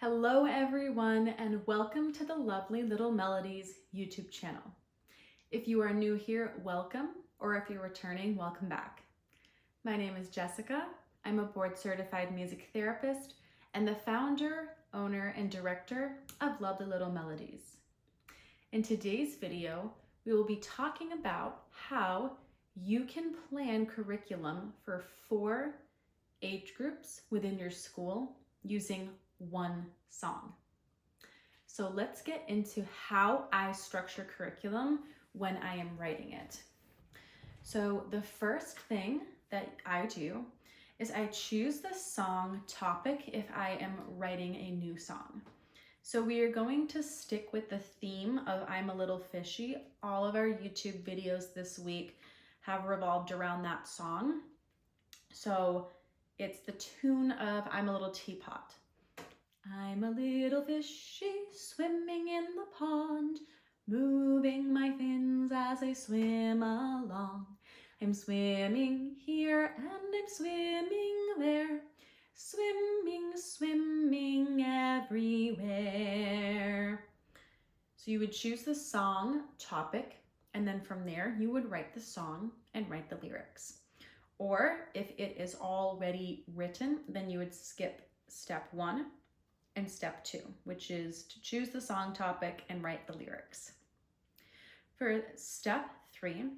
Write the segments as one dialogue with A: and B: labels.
A: Hello everyone and welcome to the Lovely Little Melodies YouTube channel. If you are new here, welcome, or if you're returning, welcome back. My name is Jessica. I'm a board certified music therapist and the founder, owner, and director of Lovely Little Melodies. In today's video, we will be talking about how you can plan curriculum for 4 age groups within your school using one song. So let's get into how I structure curriculum when I am writing it. So the first thing that I do is I choose the song topic if I am writing a new song. So we are going to stick with the theme of I'm a Little Fishy. All of our YouTube videos this week have revolved around that song. So it's the tune of I'm a Little Teapot. I'm a little fishy swimming in the pond, moving my fins as I swim along. I'm swimming here and I'm swimming there, swimming, swimming everywhere. So you would choose the song topic, and then from there you would write the song and write the lyrics. Or if it is already written, then you would skip step 1 and step 2, which is to choose the song topic and write the lyrics. For step 3,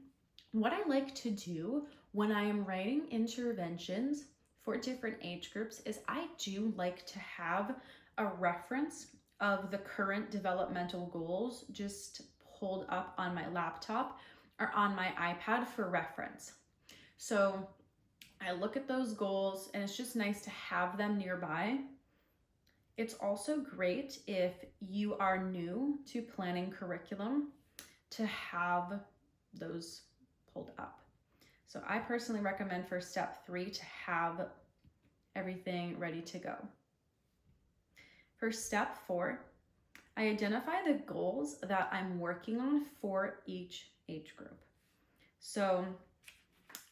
A: what I like to do when I am writing interventions for different age groups is I do like to have a reference of the current developmental goals just pulled up on my laptop or on my iPad for reference. So I look at those goals and it's just nice to have them nearby. It's also great if you are new to planning curriculum to have those pulled up. So I personally recommend for step 3 to have everything ready to go. For step 4, I identify the goals that I'm working on for each age group. So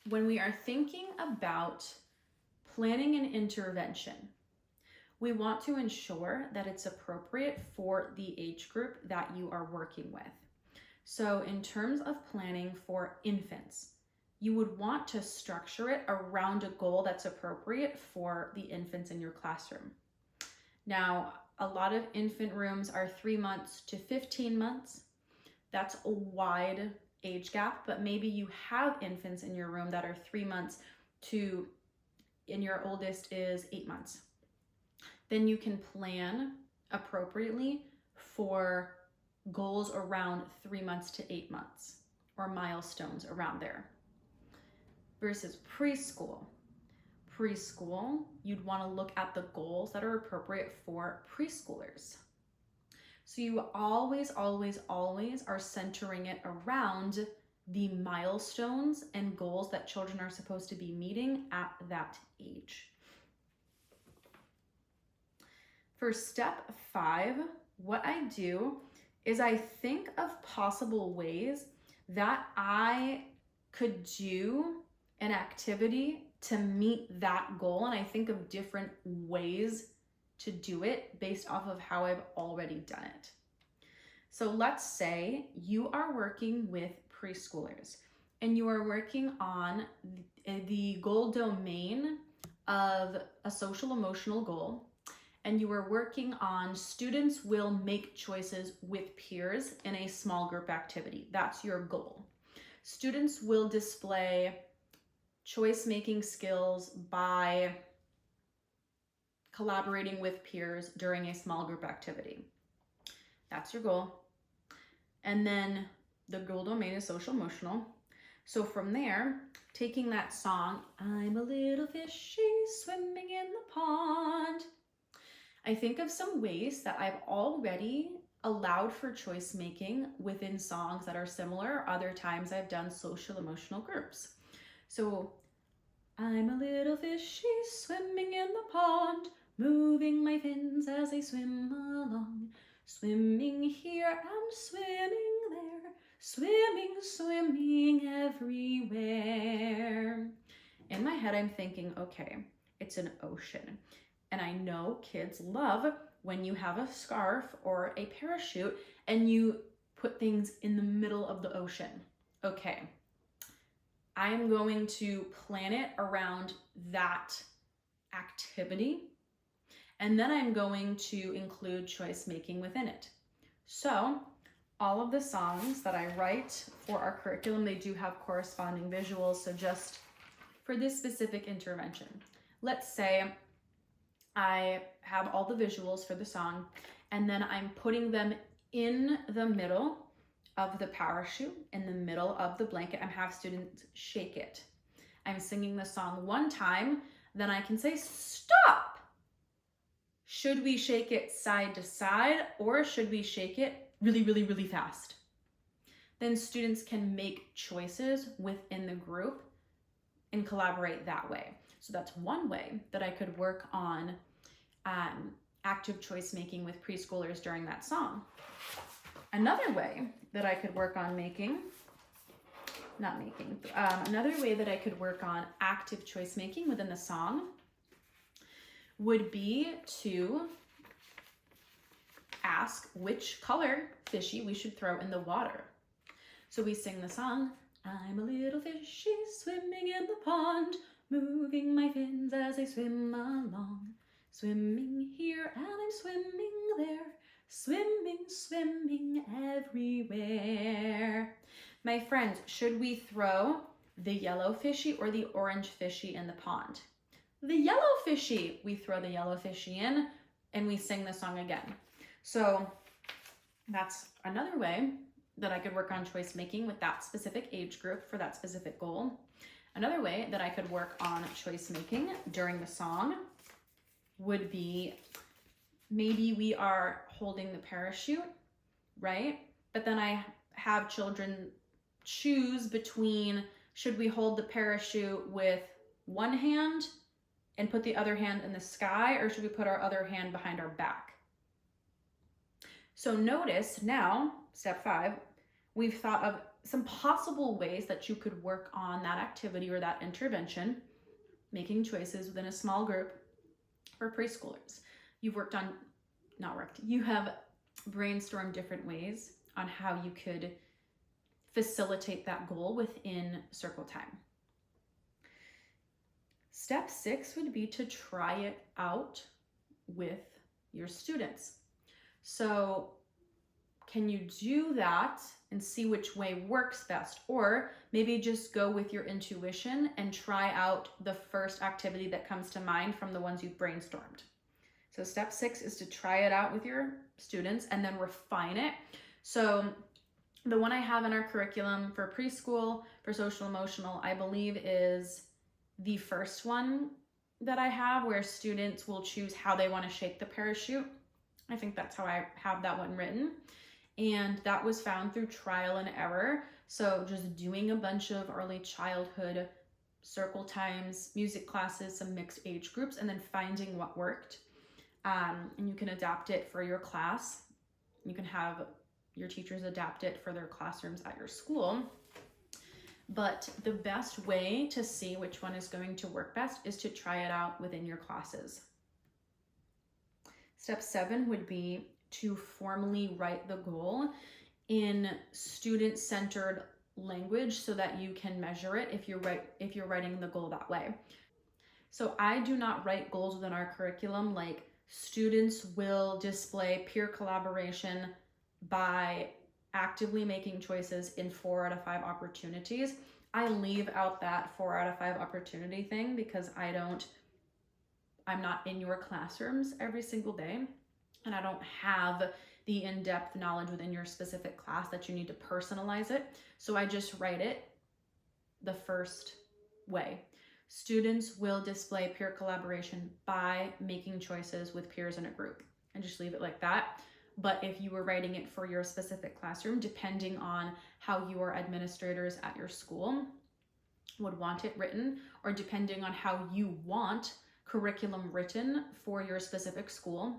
A: when we are thinking about planning an intervention, we want to ensure that it's appropriate for the age group that you are working with. So in terms of planning for infants, you would want to structure it around a goal that's appropriate for the infants in your classroom. Now, a lot of infant rooms are 3 months to 15 months. That's a wide age gap, but maybe you have infants in your room that are 3 months to, and your oldest is 8 months. Then you can plan appropriately for goals around 3 months to 8 months or milestones around there. Versus preschool. Preschool, you'd want to look at the goals that are appropriate for preschoolers. So you always are centering it around the milestones and goals that children are supposed to be meeting at that age. For step 5, what I do is I think of possible ways that I could do an activity to meet that goal, and I think of different ways to do it based off of how I've already done it. So let's say you are working with preschoolers and you are working on the goal domain of a social emotional goal, and you are working on students will make choices with peers in a small group activity. That's your goal. Students will display choice-making skills by collaborating with peers during a small group activity. That's your goal. And then the goal domain is social emotional. So from there, taking that song, I'm a little fishy swimming in the pond, I think of some ways that I've already allowed for choice making within songs that are similar. Other times I've done social emotional groups. So I'm a little fishy swimming in the pond, moving my fins as I swim along, swimming here and swimming there, swimming, swimming everywhere. In my head, I'm thinking, okay, it's an ocean. And I know kids love when you have a scarf or a parachute and you put things in the middle of the ocean. Okay, I am going to plan it around that activity, and then I'm going to include choice making within it. So all of the songs that I write for our curriculum, they do have corresponding visuals. So just for this specific intervention, let's say I have all the visuals for the song, and then I'm putting them in the middle of the parachute, in the middle of the blanket. I'm have students shake it. I'm singing the song one time, then I can say, stop. Should we shake it side to side, or should we shake it really, really, really fast? Then students can make choices within the group and collaborate that way. So that's one way that I could work on active choice making with preschoolers during that song. Another way that I could work on another way that I could work on active choice making within the song would be to ask which color fishy we should throw in the water. So we sing the song, I'm a little fishy swimming in the pond, moving my fins as I swim along. Swimming here and I'm swimming there, swimming, swimming everywhere. My friends, should we throw the yellow fishy or the orange fishy in the pond? The yellow fishy. We throw the yellow fishy in and we sing the song again. So that's another way that I could work on choice making with that specific age group for that specific goal. Another way that I could work on choice making during the song would be, maybe we are holding the parachute, right? But then I have children choose between, should we hold the parachute with one hand and put the other hand in the sky, or should we put our other hand behind our back? So notice now, step 5, we've thought of some possible ways that you could work on that activity or that intervention, making choices within a small group for preschoolers. You have brainstormed different ways on how you could facilitate that goal within circle time. Step 6 would be to try it out with your students. So can you do that and see which way works best? Or maybe just go with your intuition and try out the first activity that comes to mind from the ones you've brainstormed. So step 6 is to try it out with your students and then refine it. So the one I have in our curriculum for preschool, for social emotional, I believe is the first one that I have, where students will choose how they want to shake the parachute. I think that's how I have that one written. And that was found through trial and error. So just doing a bunch of early childhood circle times, music classes, some mixed age groups, and then finding what worked. And you can adapt it for your class. You can have your teachers adapt it for their classrooms at your school. But the best way to see which one is going to work best is to try it out within your classes. Step 7 would be to formally write the goal in student-centered language so that you can measure it if you're writing the goal that way. So I do not write goals within our curriculum like students will display peer collaboration by actively making choices in 4 out of 5 opportunities. I leave out that 4 out of 5 opportunity thing because I'm not in your classrooms every single day, and I don't have the in-depth knowledge within your specific class that you need to personalize it. So I just write it the first way. Students will display peer collaboration by making choices with peers in a group, and just leave it like that. But if you were writing it for your specific classroom, depending on how your administrators at your school would want it written, or depending on how you want curriculum written for your specific school,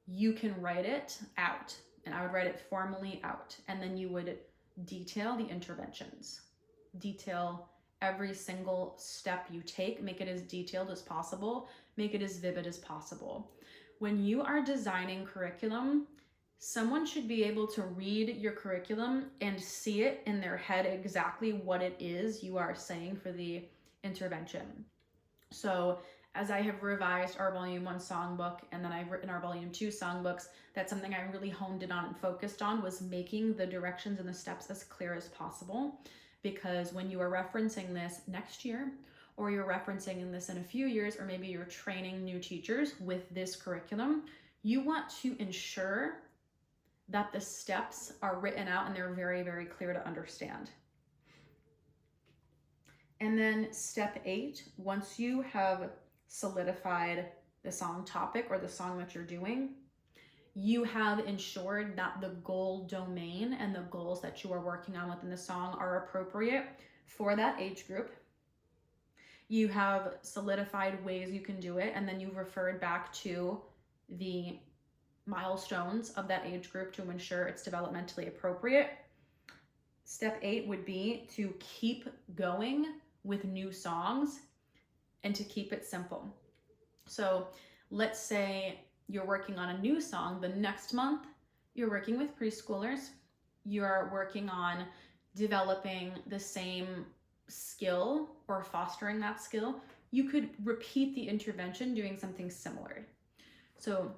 A: you can write it out. And I would write it formally out. And then you would detail the interventions, detail every single step you take, make it as detailed as possible. make it as vivid as possible. When you are designing curriculum, someone should be able to read your curriculum and see it in their head exactly what it is you are saying for the intervention. So as I have revised our Volume 1 songbook, and then I've written our Volume 2 songbooks, that's something I really honed in on and focused on, was making the directions and the steps as clear as possible. Because when you are referencing this next year, or you're referencing this in a few years, or maybe you're training new teachers with this curriculum, you want to ensure that the steps are written out and they're very, very clear to understand. And then step 8, once you have solidified the song topic or the song that you're doing, you have ensured that the goal domain and the goals that you are working on within the song are appropriate for that age group. You have solidified ways you can do it, and then you've referred back to the milestones of that age group to ensure it's developmentally appropriate. Step 8 would be to keep going with new songs and to keep it simple. So let's say you're working on a new song. The next month, you're working with preschoolers. You're working on developing the same skill or fostering that skill. You could repeat the intervention doing something similar. So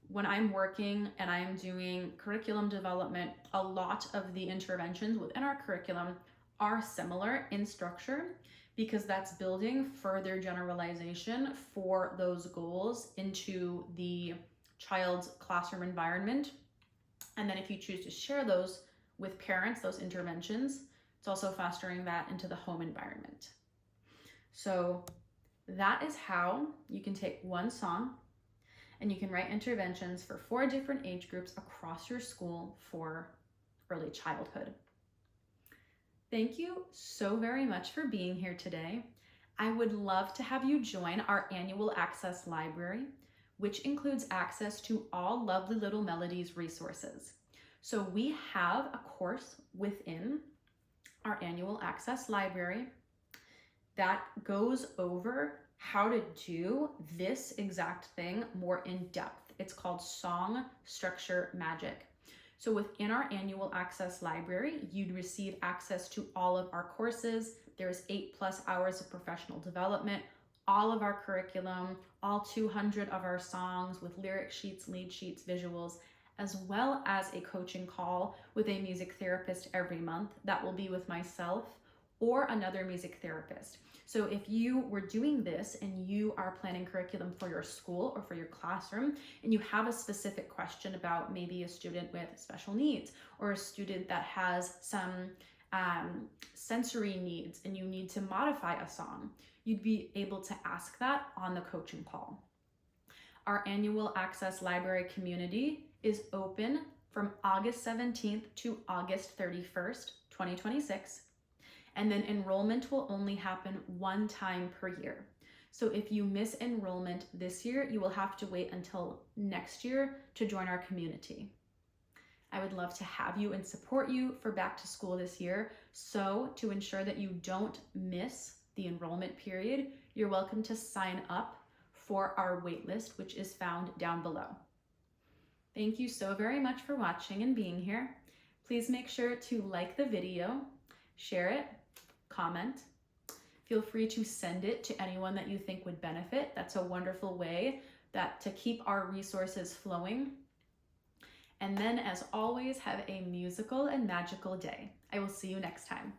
A: when I'm working and I'm doing curriculum development, a lot of the interventions within our curriculum are similar in structure, because that's building further generalization for those goals into the child's classroom environment. And then if you choose to share those with parents, those interventions, it's also fostering that into the home environment. So that is how you can take one song and you can write interventions for 4 different age groups across your school for early childhood. Thank you so very much for being here today. I would love to have you join our annual Access Library, which includes access to all Lovely Little Melodies resources. So we have a course within our annual Access Library that goes over how to do this exact thing more in depth. It's called Song Structure Magic. So within our annual Access Library, you'd receive access to all of our courses. There's 8+ hours of professional development, all of our curriculum, all 200 of our songs with lyric sheets, lead sheets, visuals, as well as a coaching call with a music therapist every month. That will be with myself or another music therapist. So if you were doing this and you are planning curriculum for your school or for your classroom, and you have a specific question about maybe a student with special needs or a student that has some sensory needs and you need to modify a song, you'd be able to ask that on the coaching call. Our annual Access Library community is open from August 17th to August 31st, 2026. And then enrollment will only happen one time per year. So if you miss enrollment this year, you will have to wait until next year to join our community. I would love to have you and support you for back to school this year. So to ensure that you don't miss the enrollment period, you're welcome to sign up for our waitlist, which is found down below. Thank you so very much for watching and being here. Please make sure to like the video, share it, comment. Feel free to send it to anyone that you think would benefit. That's a wonderful way to keep our resources flowing. And then, as always, have a musical and magical day. I will see you next time.